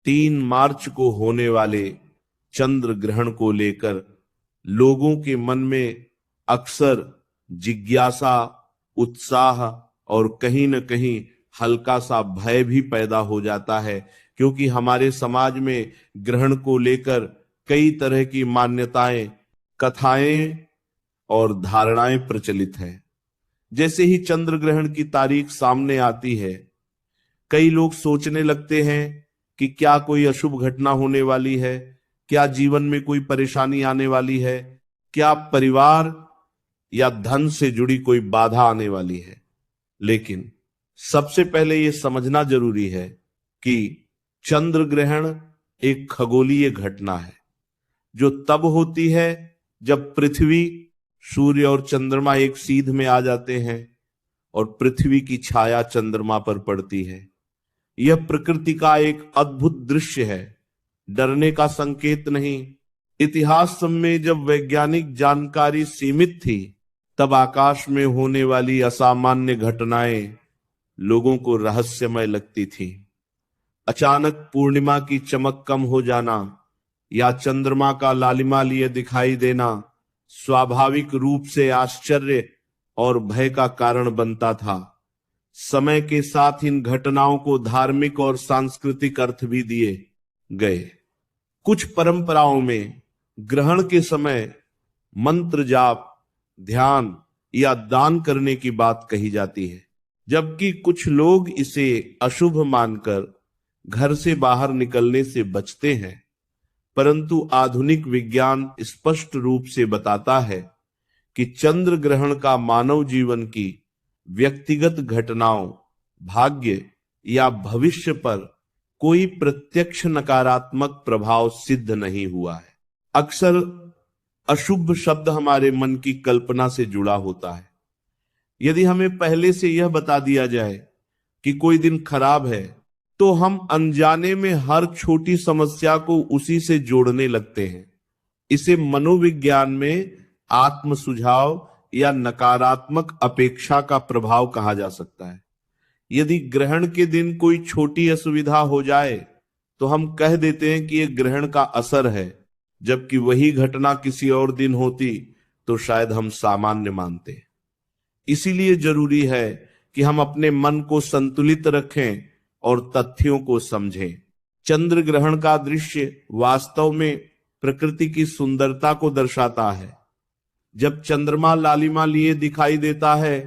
3 मार्च को होने वाले चंद्र ग्रहण को लेकर लोगों के मन में अक्सर जिज्ञासा, उत्साह और कहीं न कहीं हल्का सा भय भी पैदा हो जाता है, क्योंकि हमारे समाज में ग्रहण को लेकर कई तरह की मान्यताएं, कथाएं और धारणाएं प्रचलित हैं। जैसे ही चंद्र ग्रहण की तारीख सामने आती है, कई लोग सोचने लगते हैं कि क्या कोई अशुभ घटना होने वाली है, क्या जीवन में कोई परेशानी आने वाली है, क्या परिवार या धन से जुड़ी कोई बाधा आने वाली है। लेकिन सबसे पहले यह समझना जरूरी है कि चंद्र ग्रहण एक खगोलीय घटना है, जो तब होती है जब पृथ्वी, सूर्य और चंद्रमा एक सीध में आ जाते हैं और पृथ्वी की छाया चंद्रमा पर पड़ती है। यह प्रकृति का एक अद्भुत दृश्य है, डरने का संकेत नहीं। इतिहास में जब वैज्ञानिक जानकारी सीमित थी, तब आकाश में होने वाली असामान्य घटनाएं लोगों को रहस्यमय लगती थी। अचानक पूर्णिमा की चमक कम हो जाना या चंद्रमा का लालिमा लिए दिखाई देना स्वाभाविक रूप से आश्चर्य और भय का कारण बनता था। समय के साथ इन घटनाओं को धार्मिक और सांस्कृतिक अर्थ भी दिए गए। कुछ परंपराओं में ग्रहण के समय मंत्र जाप, ध्यान या दान करने की बात कही जाती है, जबकि कुछ लोग इसे अशुभ मानकर घर से बाहर निकलने से बचते हैं। परंतु आधुनिक विज्ञान स्पष्ट रूप से बताता है कि चंद्र ग्रहण का मानव जीवन की व्यक्तिगत घटनाओं, भाग्य या भविष्य पर कोई प्रत्यक्ष नकारात्मक प्रभाव सिद्ध नहीं हुआ है। अक्सर अशुभ शब्द हमारे मन की कल्पना से जुड़ा होता है। यदि हमें पहले से यह बता दिया जाए कि कोई दिन खराब है, तो हम अनजाने में हर छोटी समस्या को उसी से जोड़ने लगते हैं। इसे मनोविज्ञान में आत्म सुझाव या नकारात्मक अपेक्षा का प्रभाव कहा जा सकता है। यदि ग्रहण के दिन कोई छोटी असुविधा हो जाए, तो हम कह देते हैं कि यह ग्रहण का असर है, जबकि वही घटना किसी और दिन होती तो शायद हम सामान्य मानते। इसीलिए जरूरी है कि हम अपने मन को संतुलित रखें और तथ्यों को समझें। चंद्र ग्रहण का दृश्य वास्तव में प्रकृति की सुंदरता को दर्शाता है। जब चंद्रमा लालिमा लिए दिखाई देता है,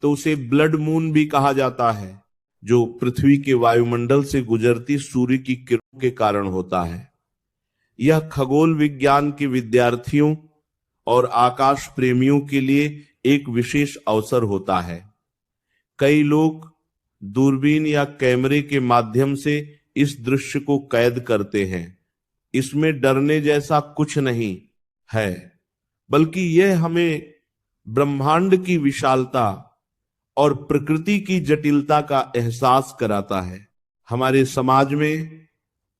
तो उसे ब्लड मून भी कहा जाता है, जो पृथ्वी के वायुमंडल से गुजरती सूर्य की किरणों के कारण होता है। यह खगोल विज्ञान के विद्यार्थियों और आकाश प्रेमियों के लिए एक विशेष अवसर होता है। कई लोग दूरबीन या कैमरे के माध्यम से इस दृश्य को कैद करते हैं। इसमें डरने जैसा कुछ नहीं है, बल्कि यह हमें ब्रह्मांड की विशालता और प्रकृति की जटिलता का एहसास कराता है। हमारे समाज में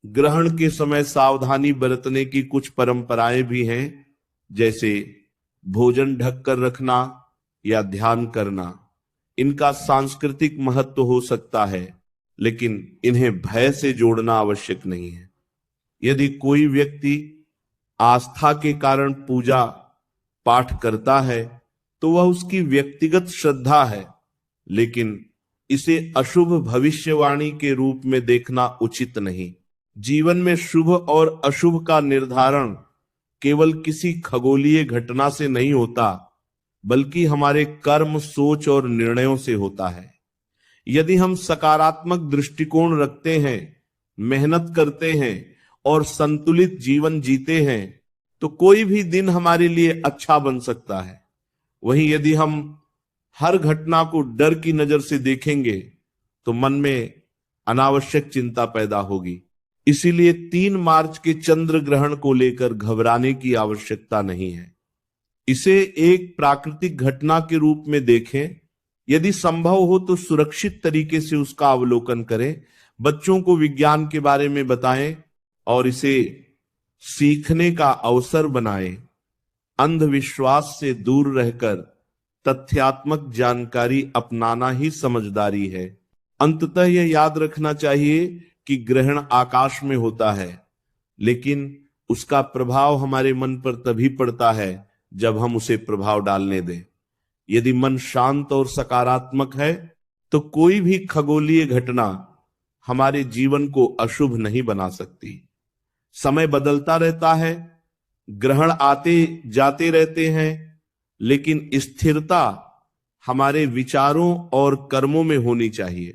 ग्रहण के समय सावधानी बरतने की कुछ परंपराएं भी हैं, जैसे भोजन ढककर रखना या ध्यान करना। इनका सांस्कृतिक महत्व हो सकता है, लेकिन इन्हें भय से जोड़ना आवश्यक नहीं है। यदि कोई व्यक्ति आस्था के कारण पूजा पाठ करता है, तो वह उसकी व्यक्तिगत श्रद्धा है, लेकिन इसे अशुभ भविष्यवाणी के रूप में देखना उचित नहीं। जीवन में शुभ और अशुभ का निर्धारण केवल किसी खगोलीय घटना से नहीं होता, बल्कि हमारे कर्म, सोच और निर्णयों से होता है। यदि हम सकारात्मक दृष्टिकोण रखते हैं, मेहनत करते हैं और संतुलित जीवन जीते हैं, तो कोई भी दिन हमारे लिए अच्छा बन सकता है। वहीं यदि हम हर घटना को डर की नजर से देखेंगे, तो मन में अनावश्यक चिंता पैदा होगी। इसीलिए 3 मार्च के चंद्र ग्रहण को लेकर घबराने की आवश्यकता नहीं है। इसे एक प्राकृतिक घटना के रूप में देखें। यदि संभव हो तो सुरक्षित तरीके से उसका अवलोकन करें, बच्चों को विज्ञान के बारे में बताएं और इसे सीखने का अवसर बनाएं। अंधविश्वास से दूर रहकर तथ्यात्मक जानकारी अपनाना ही समझदारी है। अंततः यह याद रखना चाहिए कि ग्रहण आकाश में होता है, लेकिन उसका प्रभाव हमारे मन पर तभी पड़ता है जब हम उसे प्रभाव डालने दें। यदि मन शांत और सकारात्मक है तो कोई भी खगोलीय घटना हमारे जीवन को अशुभ नहीं बना सकती। समय बदलता रहता है, ग्रहण आते जाते रहते हैं, लेकिन स्थिरता हमारे विचारों और कर्मों में होनी चाहिए।